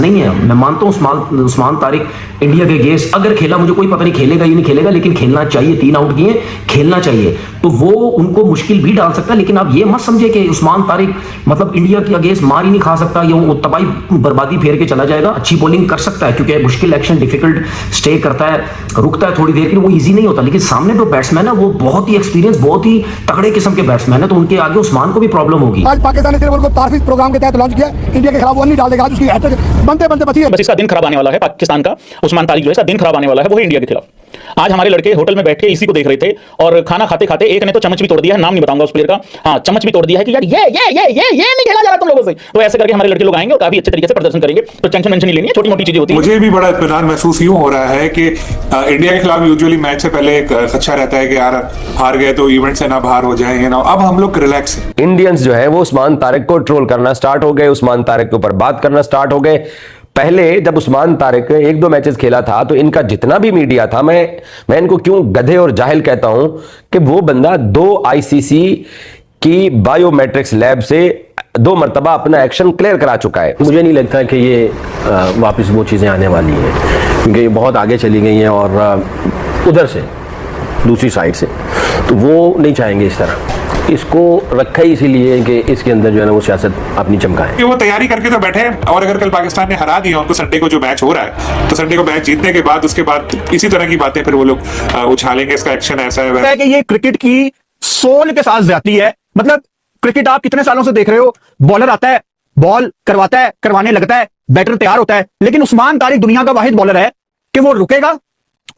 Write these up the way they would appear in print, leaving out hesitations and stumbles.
नहीं है। मैं मानता हूं उस्मान तारिक इंडिया के अगेंस्ट अगर खेला, मुझे कोई पता नहीं खेलेगा या नहीं खेलेगा, लेकिन खेलना चाहिए। 3 आउट किए, खेलना चाहिए, तो वो उनको मुश्किल भी डाल सकता है। लेकिन आप ये मत समझे कि उस्मान तारिक मतलब इंडिया के अगेंस्ट मार ही नहीं खा सकता या वो तबाही बर्बादी फेर के चला जाएगा। अच्छी बॉलिंग कर सकता है क्योंकि मुश्किल एक्शन डिफिकल्ट स्टे करता है, रुकता है थोड़ी देर के लिए, वो ईजी नहीं होता। लेकिन सामने जो बैट्समैन है वो बहुत ही एक्सपीरियंस, बहुत ही तगड़े किस्म के बैट्समैन है, तो उनके आगे उस्मान को भी प्रॉब्लम होगी। आज पाकिस्तान ने सिर्फ उनको तारफीज प्रोग्राम के तहत लॉन्च किया, इंडिया के खिलाफ वो नहीं डाल देगा। आज उसकी हैट्रिक बनते बनते बची है। बस इसका दिन खराब आने वाला है पाकिस्तान का। उस्मान तारिक जो है इसका दिन खराब आने वाला है, वो है इंडिया के खिलाफ। आज हमारे लड़के होटल में बैठ के इसी को देख रहे थे और खाना खाते खाते एक ने तो चम्मच भी तोड़ दिया है, नाम नहीं बताऊंगा उस प्लेयर का, हाँ चम्मच भी तोड़ दिया है कि यार ये नहीं खेला जा रहा तुम लोगों से। तो ऐसे करके हमारे लड़के लोग आएंगे और काफी अच्छे तरीके से प्रदर्शन करेंगे। तो टेंशन नहीं लेनी है, छोटी मोटी चीजें होती है। मुझे भी बड़ा इत्मीनान महसूस यूं हो रहा है कि इंडिया के खिलाफ यूजुअली मैच से पहले एक खदशा रहता है कि यार हार गए तो इवेंट से ना बाहर हो जाएंगे ना। अब हम लोग रिलैक्स हैं। इंडियंस जो है वो उस्मान तारिक को ट्रोल करना स्टार्ट हो गए, उस्मान तारिक के ऊपर बात करना स्टार्ट हो गए। पहले जब उस्मान तारिक 1-2 मैचेस खेला था तो इनका जितना भी मीडिया था, मैं इनको क्यों गधे और जाहिल कहता हूं कि वो बंदा 2 आईसीसी की बायोमेट्रिक्स लैब से 2 मरतबा अपना एक्शन क्लियर करा चुका है। मुझे नहीं लगता कि ये वापस वो चीज़ें आने वाली हैं, क्योंकि ये बहुत आगे चली गई हैं और उधर से दूसरी साइड से तो वो नहीं चाहेंगे इस तरह। इसको रखा ही इसीलिए कि इसके अंदर जो है ना वो सियासत अपनी चमकाए। कि वो तैयारी करके तो बैठे हैं और अगर कल पाकिस्तान ने हरा दिया उनको संडे को जो मैच हो रहा है, तो संडे को मैच जीतने के बाद उसके बाद इसी तरह की बातें फिर वो लोग उछालेंगे, इसका एक्शन ऐसा है वैसा है। कि ये क्रिकेट की सोल के साथ जाती है। मतलब क्रिकेट आप कितने सालों से देख रहे हो, बॉलर आता है, बॉल करवाता है, करवाने लगता है, बैटर तैयार होता है, लेकिन उस्मान तारिक दुनिया का वाहिद बॉलर है कि वो रुकेगा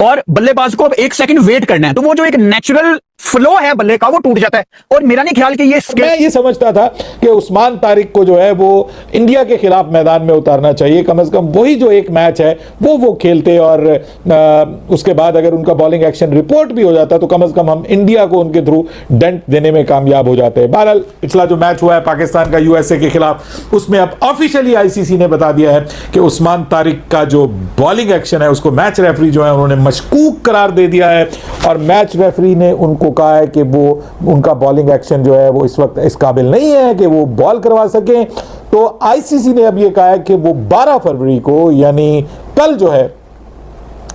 और बल्लेबाज को अब 1 सेकंड वेट करना है, तो वो जो एक नेचुरल फ्लो है बल्ले का वो टूट जाता है। और मेरा नहीं ख्याल कि मैं ये समझता था कि उस्मान तारिक को जो है वो इंडिया के खिलाफ मैदान में उतारना चाहिए, कम से कम वही जो एक मैच है वो खेलते और उसके बाद अगर उनका बॉलिंग एक्शन रिपोर्ट भी हो जाता तो कम से कम हम इंडिया को उनके थ्रू डेंट देने में कामयाब हो जाते हैं। बहरहाल पिछला जो मैच हुआ है पाकिस्तान का यूएसए के खिलाफ, उसमें अब ऑफिशियली आईसीसी ने बता दिया है कि उस्मान तारिक का जो बॉलिंग एक्शन है उसको मैच रेफरी जो है उन्होंने मशकूक करार दे दिया है और मैच रेफरी ने उनको कहा है कि वो उनका बॉलिंग एक्शन जो है वो इस वक्त इस काबिल नहीं है कि वो बॉल करवा सकें। तो आईसीसी ने अब ये कहा है कि वो 12 फरवरी को यानी कल जो है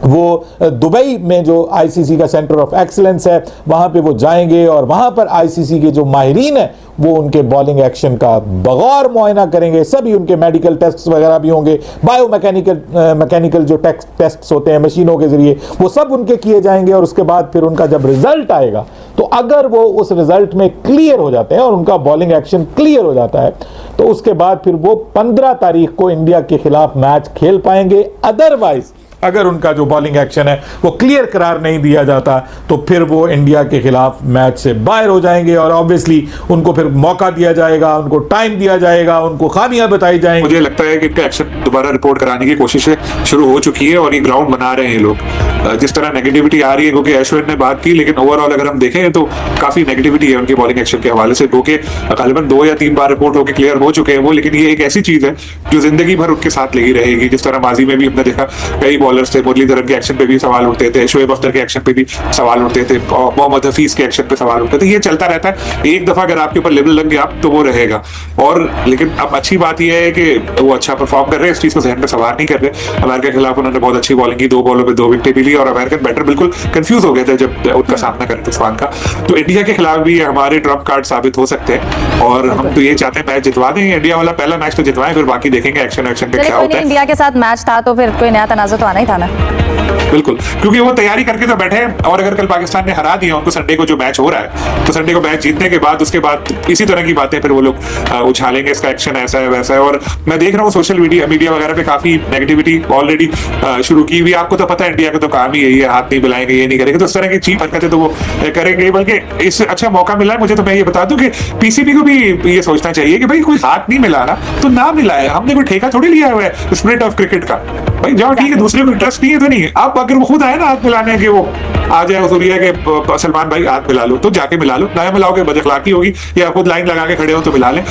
वो दुबई में जो आईसीसी का सेंटर ऑफ एक्सीलेंस है वहां पे वो जाएंगे और वहां पर आईसीसी के जो माहिरीन है वो उनके बॉलिंग एक्शन का बगौर मुआयना करेंगे। सभी उनके मेडिकल टेस्ट वगैरह भी होंगे, मैकेनिकल जो टेस्ट होते हैं मशीनों के जरिए वो सब उनके किए जाएंगे और उसके बाद फिर उनका जब रिजल्ट आएगा तो अगर वो उस रिजल्ट में क्लियर हो जाते हैं और उनका बॉलिंग एक्शन क्लियर हो जाता है तो उसके बाद फिर वो 15 तारीख को इंडिया के खिलाफ मैच खेल पाएंगे। अदरवाइज अगर उनका जो बॉलिंग एक्शन है वो क्लियर करार नहीं दिया जाता तो फिर वो इंडिया के खिलाफ मैच से बाहर हो जाएंगे और ऑब्वियसली उनको फिर मौका दिया जाएगा, उनको टाइम दिया जाएगा, उनको खामियां बताई जाएंगी। मुझे लगता है कि इनका एक्शन दोबारा रिपोर्ट कराने की कोशिशें शुरू हो चुकी है और ये ग्राउंड बना रहे हैं लोग। जिस तरह नेगेटिविटी आ रही है, क्योंकि ऐश्वर्य ने बात की, लेकिन ओवरऑल अगर हम देखें तो काफी नेगेटिविटी है उनके बॉलिंग एक्शन के हवाले से, क्योंकि गालिबन 2 या 3 बार रिपोर्ट होकर क्लियर हो चुके हैं वो। लेकिन ये एक ऐसी चीज है जो जिंदगी भर उनके साथ लगी रहेगी। जिस तरह माजी में भी हमने देखा कई बॉलर्स थे, मुरलीधरन के एक्शन पे भी सवाल उठते थे, शोएब अख्तर के एक्शन पे भी सवाल उठते थे, मोहम्मद हफीज के एक्शन पे सवाल उठते थे। ये चलता रहता है, एक दफा अगर आपके ऊपर लेवल लग गया तो वो रहेगा। और लेकिन अब अच्छी बात यह है कि वो अच्छा परफॉर्म कर रहे हैं, इस चीज को जहन में सवार नहीं कर रहे। अमेरिका के खिलाफ उन्होंने बहुत अच्छी बॉलिंग की, 2 बॉलों पे 2 विकेटें भी ली और अमेरिकन बैटर बिल्कुल कंफ्यूज हो गए थे जब उनका सामना कर रहे थे उस्मान का। तो इंडिया के खिलाफ भी हमारे ट्रम्प कार्ड साबित हो सकते हैं और हम तो ये चाहते हैं मैच जितवा दें। इंडिया वाला पहला मैच तो जितवाएं, फिर बाकी देखेंगे एक्शन पे क्या होता है। इंडिया के साथ मैच था तो फिर कोई नया तनाज़ा तो आना ही था ना। बिल्कुल, क्योंकि वो तैयारी करके तो बैठे हैं और अगर कल पाकिस्तान ने हरा दिया उनको संडे को जो मैच हो रहा है, तो संडे को मैच जीतने के बाद उसके बाद इसी तरह की बातें फिर वो लोग उछालेंगे, इसका एक्शन ऐसा है वैसा है। और मैं देख रहा हूँ सोशल मीडिया वगैरह पे काफी नेगेटिविटी ऑलरेडी शुरू की हुई। आपको तो पता है इंडिया का तो काम ही यही है, हाथ नहीं मिलाएंगे, ये नहीं करेंगे, तो इस तरह की चीप हरकतें तो वो करेंगे। बल्कि इससे अच्छा मौका मिला है मुझे, तो मैं ये बता दूं कि पीसीबी को भी ये सोचना चाहिए कि भाई कोई हाथ नहीं मिलाना तो ना मिलाए, हमने कोई ठेका थोड़ी लिया हुआ है स्पिरिट ऑफ क्रिकेट का। भाई जाओ ठीक है, दूसरे को इंटरेस्ट नहीं है तो नहीं है। अब अगर वो खुद आए ना हाथ मिलाने के, वो आ जाए हुजूरिया के सलमान भाई हाथ मिला लो, तो जाके मिला लो, ना मिलाओगे बदअखलाकी होगी, या खुद लाइन लगा के खड़े हो तो मिला लें।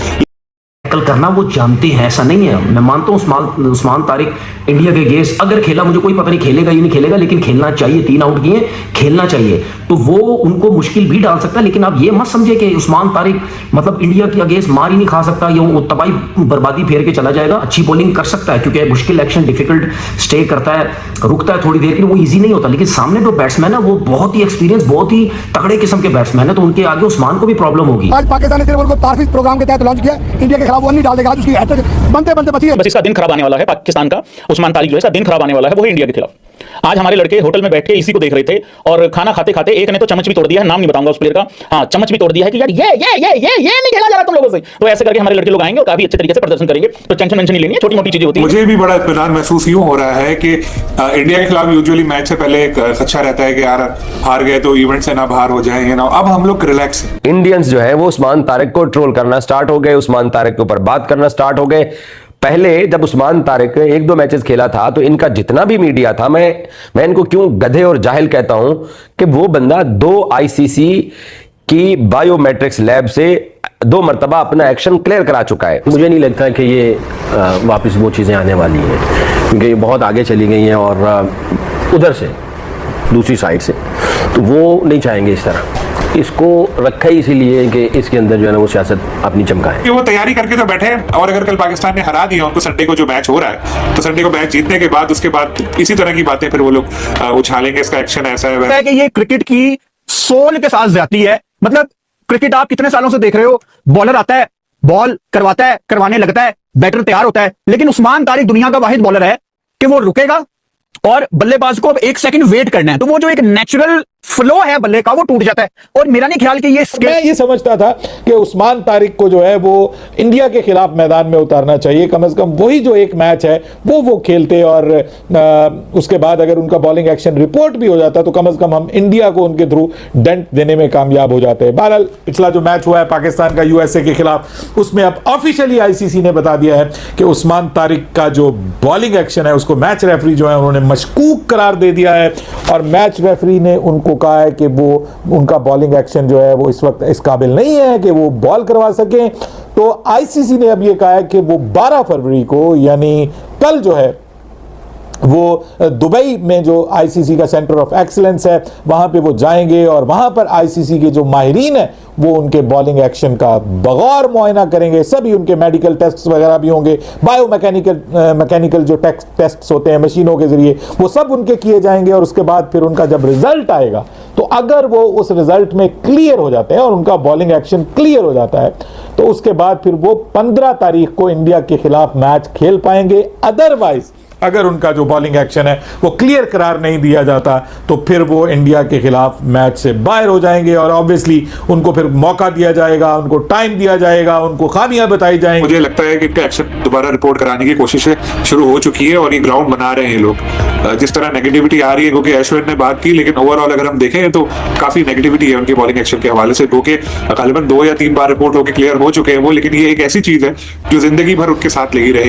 टैकल करना वो जानते हैं, ऐसा नहीं है। मैं मानता हूँ उस्मान तारिक इंडिया के अगेंस्ट अगर खेला, मुझे कोई पता नहीं खेलेगा या नहीं खेलेगा, लेकिन खेलना चाहिए। 3 आउट किए, खेलना चाहिए। तो वो उनको मुश्किल भी डाल सकता है, लेकिन आप ये मत समझे कि उस्मान तारिक मतलब इंडिया के अगेंस्ट मार ही नहीं खा सकता या वो तबाही बर्बादी फेर के चला जाएगा। अच्छी बॉलिंग कर सकता है क्योंकि मुश्किल एक्शन डिफिकल्ट स्टे करता है, रुकता है थोड़ी देर के लिए, वो ईजी नहीं होता। लेकिन सामने जो बैट्समैन है वो बहुत ही एक्सपीरियंस, बहुत ही तगड़े किस्म के बैट्समैन है, तो उनके आगे उस्मान को भी प्रॉब्लम होगी। आज पाकिस्तान ने सिर्फ उनको तारफीज प्रोग्राम के तहत लॉन्च किया, इंडिया के खिलाफ वो नहीं डाल देगा। आज उसकी हैट्रिक बनते बनते बची है। बस इसका दिन खराब आने वाला है पाकिस्तान का। उस्मान तारिक जो है इसका दिन खराब आने वाला है वो है इंडिया के खिलाफ। आज हमारे लड़के होटल में बैठ के इसी को देख रहे थे और खाना खाते खाते एक ने तो चम्मच भी तोड़ दिया है, नाम नहीं बताऊंगा उस प्लेयर का, हाँ चम्मच भी तोड़ दिया है कि यार ये नहीं खेला जा रहा तुम लोगों से। तो ऐसे करके हमारे लड़के लोग आएंगे और काफी अच्छे तरीके से प्रदर्शन करेंगे। तो टेंशन नहीं लेनी है, छोटी मोटी चीजें होती है। मुझे भी बड़ा इत्मीनान महसूस यूं हो रहा है कि इंडिया के खिलाफ यूजुअली मैच से पहले एक खदशा रहता है कि यार हार गए तो इवेंट से ना बाहर हो जाए, अब हम लोग रिलैक्स हैं। इंडियंस जो है वो उस्मान तारिक को ट्रोल करना स्टार्ट हो गए, उस्मान तारिक के ऊपर बात करना स्टार्ट हो गए। पहले जब उस्मान तारिक 1-2 मैचेस खेला था तो इनका जितना भी मीडिया था, मैं इनको क्यों गधे और जाहिल कहता हूं कि वो बंदा 2 आईसीसी की बायोमेट्रिक्स लैब से 2 मरतबा अपना एक्शन क्लियर करा चुका है। मुझे नहीं लगता कि ये वापस वो चीज़ें आने वाली हैं, क्योंकि ये बहुत आगे चली गई हैं और उधर से दूसरी साइड से तो वो नहीं चाहेंगे इस तरह। इसको रखा ही इसीलिए कि इसके अंदर जो है ना वो सियासत अपनी चमकाए। कि वो तैयारी करके तो बैठे हैं और अगर कल पाकिस्तान ने हरा दिया उनको संडे को जो मैच हो रहा है, तो संडे को मैच जीतने के बाद उसके बाद इसी तरह की बातें फिर वो लोग उछालेंगे, इसका एक्शन ऐसा है वैसा है कि ये क्रिकेट की सोल के साथ जाती है। मतलब क्रिकेट आप कितने सालों से देख रहे हो, बॉलर आता है, बॉल करवाता है, करवाने लगता है, बैटर तैयार होता है, लेकिन उस्मान तारिक दुनिया का वाहिद बॉलर है कि वो रुकेगा और बल्लेबाज को अब 1 सेकंड वेट करना है, तो वो जो एक नेचुरल फ्लो है बल्ले का वो टूट जाता है। और मेरा नहीं ख्याल कि मैं ये समझता था कि उस्मान तारिक को जो है वो इंडिया के खिलाफ मैदान में उतारना चाहिए। कम से कम वही जो एक मैच है वो खेलते और उसके बाद अगर उनका बॉलिंग एक्शन रिपोर्ट भी हो जाता तो कम से कम हम इंडिया को उनके थ्रू डेंट देने में कामयाब हो जाते हैं। बहरहाल पिछला जो मैच हुआ है पाकिस्तान का यूएसए के खिलाफ, उसमें अब ऑफिशियली आईसीसी ने बता दिया है कि उस्मान तारिक का जो बॉलिंग एक्शन है उसको मैच रेफरी जो है उन्होंने मशकूक करार दे दिया है और मैच रेफरी ने उनको कहा है कि वो उनका बॉलिंग एक्शन जो है वो इस वक्त इस काबिल नहीं है कि वो बॉल करवा सकें। तो आईसीसी ने अब ये कहा है कि वो 12 फरवरी को यानी कल जो है वो दुबई में जो आईसीसी का सेंटर ऑफ एक्सीलेंस है वहां पे वो जाएंगे और वहां पर आईसीसी के जो माहिरीन है वो उनके बॉलिंग एक्शन का बगौर मुआयना करेंगे। सभी उनके मेडिकल टेस्ट वगैरह भी होंगे, मैकेनिकल जो टेस्ट होते हैं मशीनों के जरिए वो सब उनके किए जाएंगे और उसके बाद फिर उनका जब रिजल्ट आएगा तो अगर वो उस रिजल्ट में क्लियर हो जाते हैं और उनका बॉलिंग एक्शन क्लियर हो जाता है तो उसके बाद फिर वो 15 तारीख को इंडिया के खिलाफ मैच खेल पाएंगे। अदरवाइज अगर उनका जो बॉलिंग एक्शन है वो क्लियर करार नहीं दिया जाता तो फिर वो इंडिया के खिलाफ मैच से बाहर हो जाएंगे और ऑब्वियसली उनको फिर मौका दिया जाएगा, उनको टाइम दिया जाएगा, उनको खामियां बताई जाएंगी। मुझे लगता है कि इनका एक्शन दोबारा रिपोर्ट कराने की कोशिशें शुरू हो चुकी है और ये ग्राउंड बना रहे हैं ये लोग। जिस तरह नेगेटिविटी आ रही है, क्योंकि ऐश्वर्य ने बात की, लेकिन ओवरऑल अगर हम देखें तो काफी नेगेटिविटी है उनके बॉलिंग एक्शन के हवाले से, क्योंकि गालिबन 2 या 3 बार रिपोर्ट होकर क्लियर हो चुके हैं वो, लेकिन ये एक ऐसी चीज है जो जिंदगी भर उनके साथ लगी रहे।